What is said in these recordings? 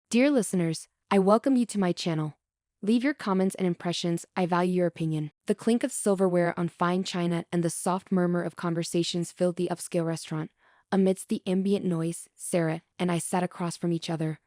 Dear listeners, I welcome you to my channel. Leave your comments and impressions, I value your opinion. The clink of silverware on fine china and the soft murmur of conversations filled the upscale restaurant. Amidst the ambient noise, Sarah and I sat across from each other,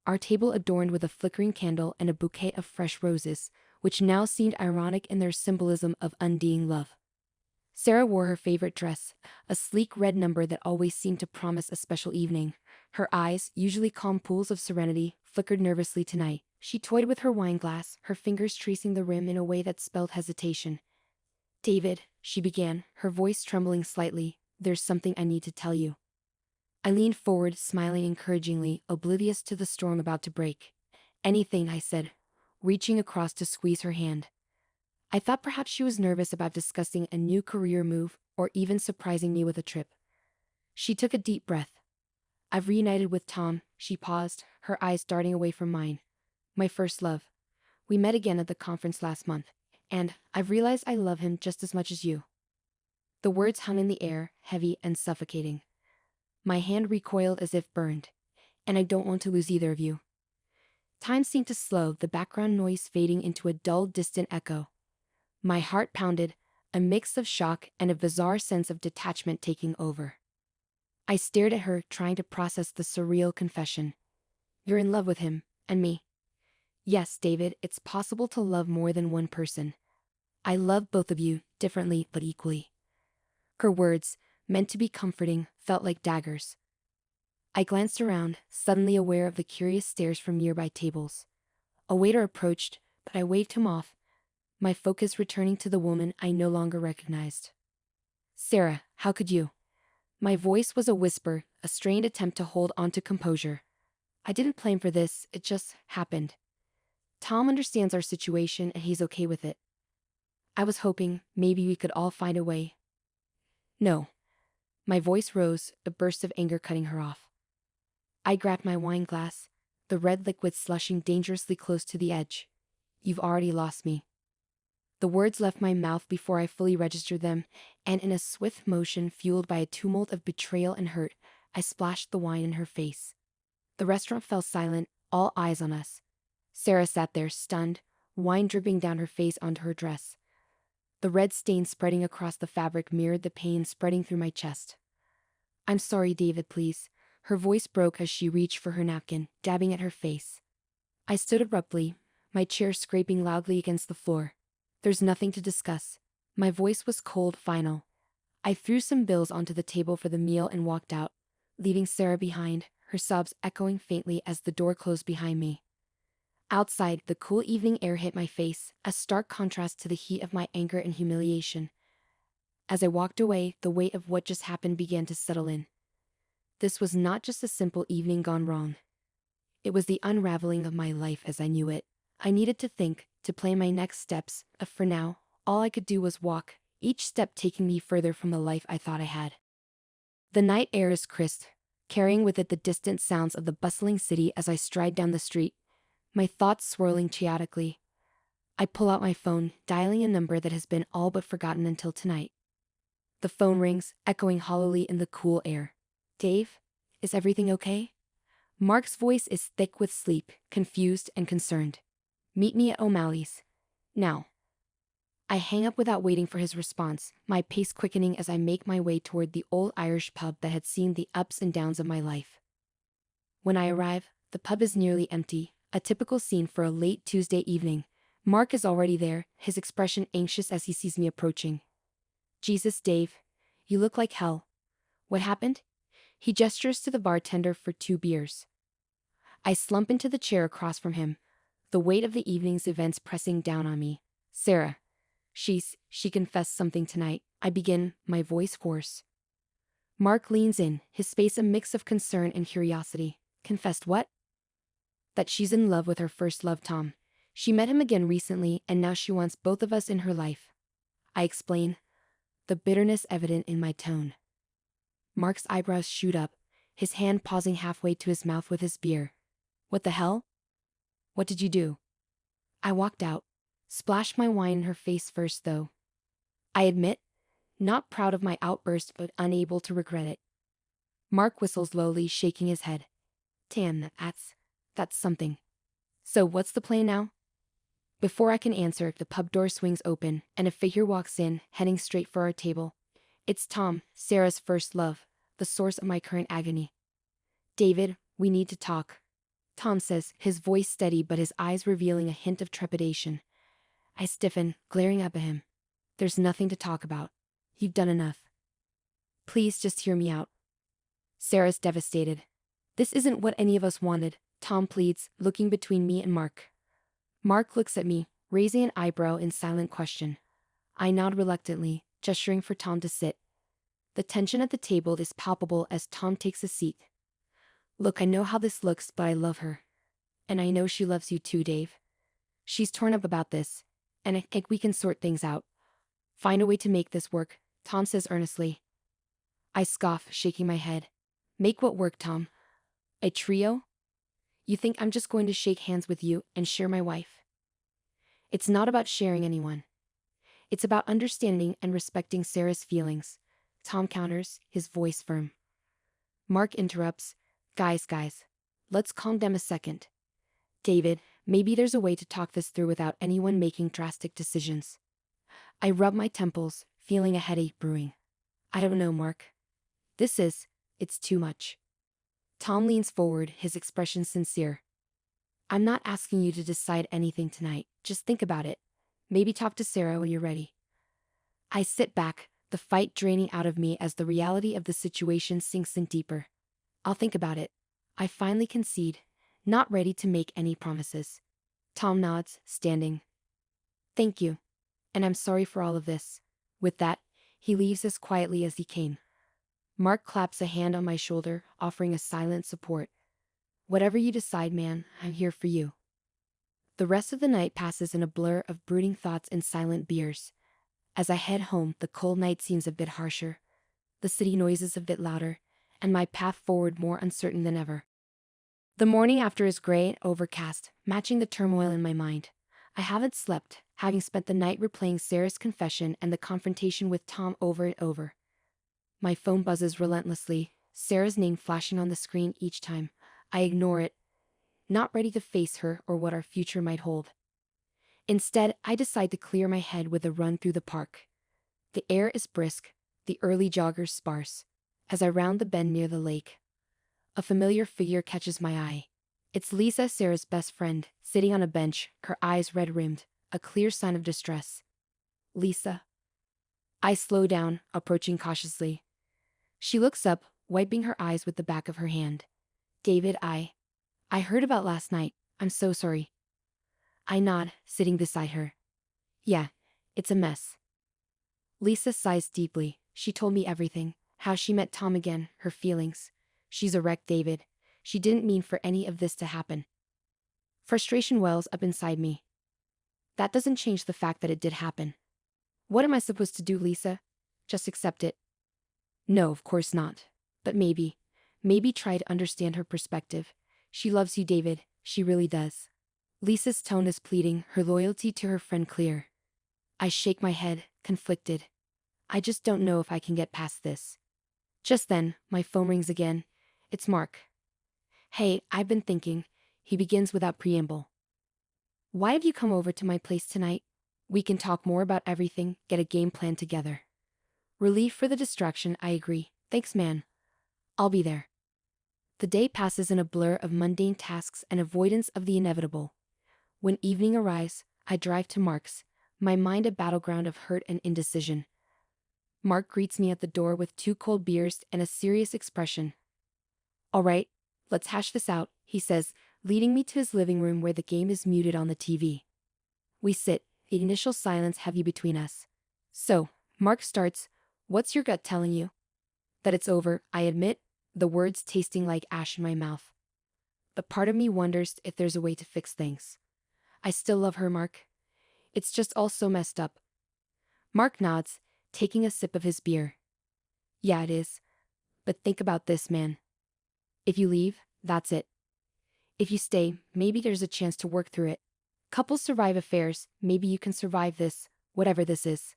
our table adorned with a flickering candle and a bouquet of fresh roses, which now seemed ironic in their symbolism of undying love. Sarah wore her favorite dress, a sleek red number that always seemed to promise a special evening. Her eyes, usually calm pools of serenity, flickered nervously tonight. She toyed with her wine glass, her fingers tracing the rim in a way that spelled hesitation. "David," she began, her voice trembling slightly, "there's something I need to tell you." I leaned forward, smiling encouragingly, oblivious to the storm about to break. "Anything," I said, reaching across to squeeze her hand. I thought perhaps she was nervous about discussing a new career move or even surprising me with a trip. She took a deep breath. "I've reunited with Tom," she paused, her eyes darting away from mine. "My first love. We met again at the conference last month, and I've realized I love him just as much as you." The words hung in the air, heavy and suffocating. My hand recoiled as if burned. "And I don't want to lose either of you." Time seemed to slow, the background noise fading into a dull, distant echo. My heart pounded, a mix of shock and a bizarre sense of detachment taking over. I stared at her, trying to process the surreal confession. "You're in love with him, and me." "Yes, David, it's possible to love more than one person. I love both of you, differently but equally." Her words, meant to be comforting, felt like daggers. I glanced around, suddenly aware of the curious stares from nearby tables. A waiter approached, but I waved him off, my focus returning to the woman I no longer recognized. "Sarah, how could you?" My voice was a whisper, a strained attempt to hold on to composure. "I didn't plan for this, it just happened. Tom understands our situation and he's okay with it. I was hoping maybe we could all find a way." "No." My voice rose, a burst of anger cutting her off. I grabbed my wine glass, the red liquid slushing dangerously close to the edge. "You've already lost me." The words left my mouth before I fully registered them, and in a swift motion fueled by a tumult of betrayal and hurt, I splashed the wine in her face. The restaurant fell silent, all eyes on us. Sarah sat there, stunned, wine dripping down her face onto her dress. The red stain spreading across the fabric mirrored the pain spreading through my chest. "I'm sorry, David, please." Her voice broke as she reached for her napkin, dabbing at her face. I stood abruptly, my chair scraping loudly against the floor. "There's nothing to discuss." My voice was cold, final. I threw some bills onto the table for the meal and walked out, leaving Sarah behind, her sobs echoing faintly as the door closed behind me. Outside, the cool evening air hit my face, a stark contrast to the heat of my anger and humiliation. As I walked away, the weight of what just happened began to settle in. This was not just a simple evening gone wrong. It was the unraveling of my life as I knew it. I needed to think, to plan my next steps, for now, all I could do was walk, each step taking me further from the life I thought I had. The night air is crisp, carrying with it the distant sounds of the bustling city as I stride down the street, my thoughts swirling chaotically. I pull out my phone, dialing a number that has been all but forgotten until tonight. The phone rings, echoing hollowly in the cool air. "Dave? Is everything okay?" Mark's voice is thick with sleep, confused and concerned. "Meet me at O'Malley's. Now." I hang up without waiting for his response, my pace quickening as I make my way toward the old Irish pub that had seen the ups and downs of my life. When I arrive, the pub is nearly empty, a typical scene for a late Tuesday evening. Mark is already there, his expression anxious as he sees me approaching. "Jesus, Dave. You look like hell. What happened?" He gestures to the bartender for 2 beers. I slump into the chair across from him, the weight of the evening's events pressing down on me. "Sarah. She confessed something tonight," I begin, my voice hoarse. Mark leans in, his face a mix of concern and curiosity. "Confessed what?" "That she's in love with her first love, Tom. She met him again recently and now she wants both of us in her life." I explain, the bitterness evident in my tone. Mark's eyebrows shoot up, his hand pausing halfway to his mouth with his beer. "What the hell? What did you do?" I walked out, splashed my wine in her face first though. I admit, not proud of my outburst but unable to regret it. Mark whistles lowly, shaking his head. "Damn, That's something. So what's the plan now? Before I can answer, the pub door swings open, and a figure walks in, heading straight for our table. It's Tom, Sarah's first love, the source of my current agony. David, we need to talk, Tom says, his voice steady but his eyes revealing a hint of trepidation. I stiffen, glaring up at him. There's nothing to talk about. You've done enough. Please just hear me out. Sarah's devastated. This isn't what any of us wanted, Tom pleads, looking between me and Mark. Mark looks at me, raising an eyebrow in silent question. I nod reluctantly, gesturing for Tom to sit. The tension at the table is palpable as Tom takes a seat. Look, I know how this looks, but I love her. And I know she loves you too, Dave. She's torn up about this, and I think we can sort things out. Find a way to make this work, Tom says earnestly. I scoff, shaking my head. Make what work, Tom? A trio? You think I'm just going to shake hands with you and share my wife? It's not about sharing anyone. It's about understanding and respecting Sarah's feelings, Tom counters, his voice firm. Mark interrupts. Guys, let's calm down a second. David, maybe there's a way to talk this through without anyone making drastic decisions. I rub my temples, feeling a headache brewing. I don't know, Mark. It's too much. Tom leans forward, his expression sincere. I'm not asking you to decide anything tonight, just think about it. Maybe talk to Sarah when you're ready. I sit back, the fight draining out of me as the reality of the situation sinks in deeper. I'll think about it. I finally concede, not ready to make any promises. Tom nods, standing. Thank you. And I'm sorry for all of this. With that, he leaves as quietly as he came. Mark claps a hand on my shoulder, offering a silent support. Whatever you decide, man, I'm here for you. The rest of the night passes in a blur of brooding thoughts and silent beers. As I head home, the cold night seems a bit harsher, the city noises a bit louder, and my path forward more uncertain than ever. The morning after is gray and overcast, matching the turmoil in my mind. I haven't slept, having spent the night replaying Sarah's confession and the confrontation with Tom over and over. My phone buzzes relentlessly, Sarah's name flashing on the screen each time. I ignore it, not ready to face her or what our future might hold. Instead, I decide to clear my head with a run through the park. The air is brisk, the early joggers sparse. As I round the bend near the lake, a familiar figure catches my eye. It's Lisa, Sarah's best friend, sitting on a bench, her eyes red-rimmed, a clear sign of distress. Lisa. I slow down, approaching cautiously. She looks up, wiping her eyes with the back of her hand. David, I heard about last night. I'm so sorry. I nod, sitting beside her. Yeah, it's a mess. Lisa sighs deeply. She told me everything. How she met Tom again, her feelings. She's a wreck, David. She didn't mean for any of this to happen. Frustration wells up inside me. That doesn't change the fact that it did happen. What am I supposed to do, Lisa? Just accept it? No, of course not. But maybe try to understand her perspective. She loves you, David. She really does. Lisa's tone is pleading, her loyalty to her friend clear. I shake my head, conflicted. I just don't know if I can get past this. Just then, my phone rings again. It's Mark. Hey, I've been thinking, he begins without preamble. Why have you come over to my place tonight? We can talk more about everything, get a game plan together. Relief for the distraction, I agree. Thanks, man. I'll be there. The day passes in a blur of mundane tasks and avoidance of the inevitable. When evening arrives, I drive to Mark's, my mind a battleground of hurt and indecision. Mark greets me at the door with 2 cold beers and a serious expression. All right, let's hash this out, he says, leading me to his living room where the game is muted on the TV. We sit, the initial silence heavy between us. So, Mark starts, what's your gut telling you? That it's over, I admit, the words tasting like ash in my mouth. But part of me wonders if there's a way to fix things. I still love her, Mark. It's just all so messed up. Mark nods, taking a sip of his beer. Yeah, it is. But think about this, man. If you leave, that's it. If you stay, maybe there's a chance to work through it. Couples survive affairs, maybe you can survive this, whatever this is.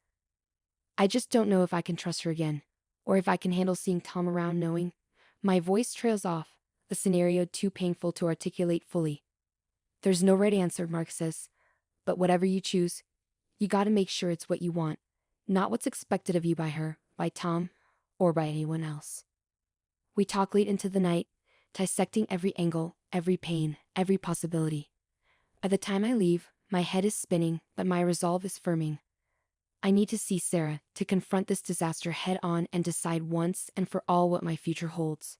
I just don't know if I can trust her again, or if I can handle seeing Tom around knowing. My voice trails off, the scenario too painful to articulate fully. There's no right answer, Mark says, but whatever you choose, you gotta make sure it's what you want, not what's expected of you by her, by Tom, or by anyone else. We talk late into the night, dissecting every angle, every pain, every possibility. By the time I leave, my head is spinning, but my resolve is firming. I need to see Sarah, to confront this disaster head on and decide once and for all what my future holds.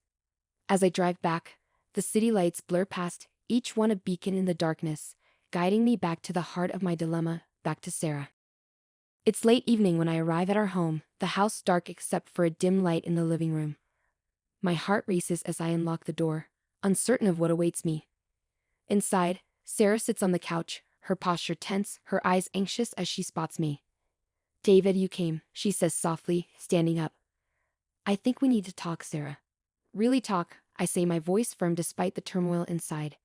As I drive back, the city lights blur past, each one a beacon in the darkness, guiding me back to the heart of my dilemma, back to Sarah. It's late evening when I arrive at our home, the house dark except for a dim light in the living room. My heart races as I unlock the door, uncertain of what awaits me. Inside, Sarah sits on the couch, her posture tense, her eyes anxious as she spots me. "David, you came," she says softly, standing up. "I think we need to talk, Sarah." "Really talk," I say, my voice firm despite the turmoil inside.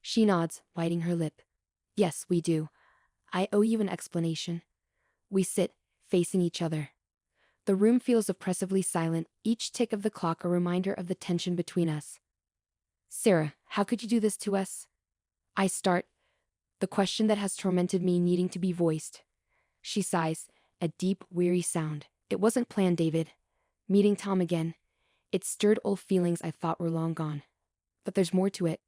She nods, biting her lip. "Yes, we do. I owe you an explanation." We sit, facing each other. The room feels oppressively silent, each tick of the clock a reminder of the tension between us. "Sarah, how could you do this to us?" I start, the question that has tormented me needing to be voiced. She sighs, a deep, weary sound. "It wasn't planned, David. Meeting Tom again. It stirred old feelings I thought were long gone. But there's more to it."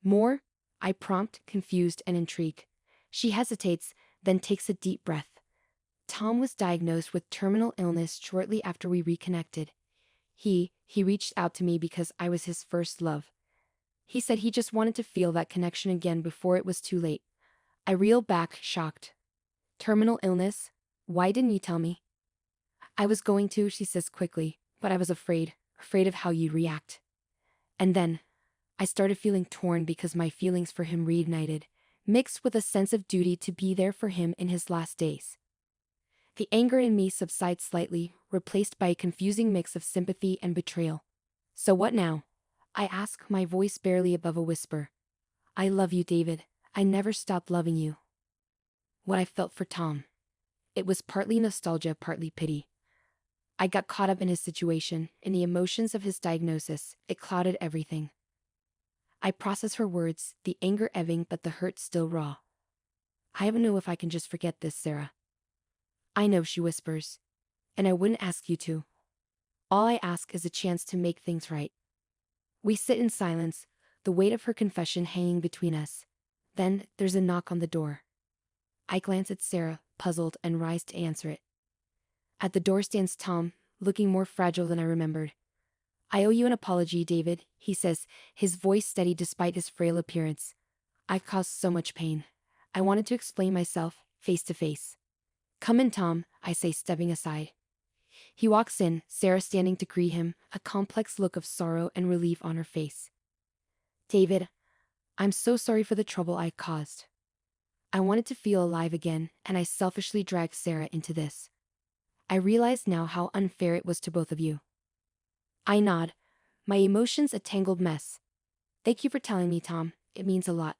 "More?" I prompt, confused and intrigued. She hesitates, then takes a deep breath. "Tom was diagnosed with terminal illness shortly after we reconnected. He reached out to me because I was his first love. He said he just wanted to feel that connection again before it was too late." I reel back, shocked. "Terminal illness? Why didn't you tell me?" "I was going to," she says quickly, "but I was afraid of how you'd react." And then, I started feeling torn because my feelings for him reignited, mixed with a sense of duty to be there for him in his last days. The anger in me subsides slightly, replaced by a confusing mix of sympathy and betrayal. "So what now?" I ask, my voice barely above a whisper. "I love you, David. I never stopped loving you." What I felt for Tom. It was partly nostalgia, partly pity. I got caught up in his situation, in the emotions of his diagnosis. It clouded everything. I process her words, the anger ebbing but the hurt still raw. "I don't know if I can just forget this, Sarah." "I know," she whispers. "And I wouldn't ask you to. All I ask is a chance to make things right." We sit in silence, the weight of her confession hanging between us. Then, there's a knock on the door. I glance at Sarah, puzzled, and rise to answer it. At the door stands Tom, looking more fragile than I remembered. "I owe you an apology, David," he says, his voice steady despite his frail appearance. "I caused so much pain. I wanted to explain myself, face to face." "Come in, Tom," I say, stepping aside. He walks in, Sarah standing to greet him, a complex look of sorrow and relief on her face. "David, I'm so sorry for the trouble I caused. I wanted to feel alive again, and I selfishly dragged Sarah into this. I realize now how unfair it was to both of you." I nod, my emotions a tangled mess. "Thank you for telling me, Tom. It means a lot."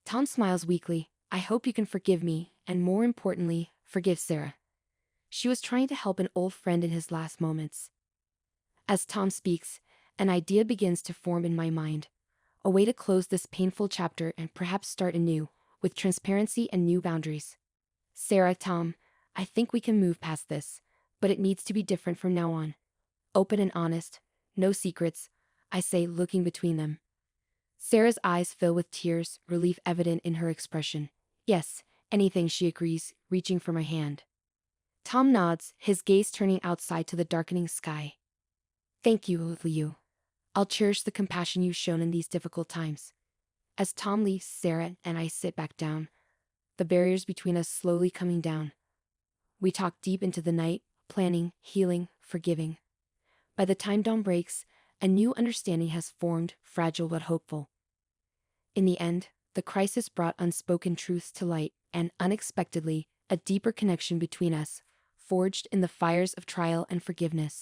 Tom smiles weakly. "I hope you can forgive me, and more importantly, forgive Sarah. She was trying to help an old friend in his last moments." As Tom speaks, an idea begins to form in my mind. A way to close this painful chapter and perhaps start anew, with transparency and new boundaries. "Sarah, Tom, I think we can move past this, but it needs to be different from now on. Open and honest, no secrets," I say, looking between them. Sarah's eyes fill with tears, relief evident in her expression. "Yes, anything," she agrees, reaching for my hand. Tom nods, his gaze turning outside to the darkening sky. "Thank you. I'll cherish the compassion you've shown in these difficult times." As Tom leaves, Sarah and I sit back down, the barriers between us slowly coming down. We talk deep into the night, planning, healing, forgiving. By the time dawn breaks, a new understanding has formed, fragile but hopeful. In the end, the crisis brought unspoken truths to light, and unexpectedly, a deeper connection between us, forged in the fires of trial and forgiveness.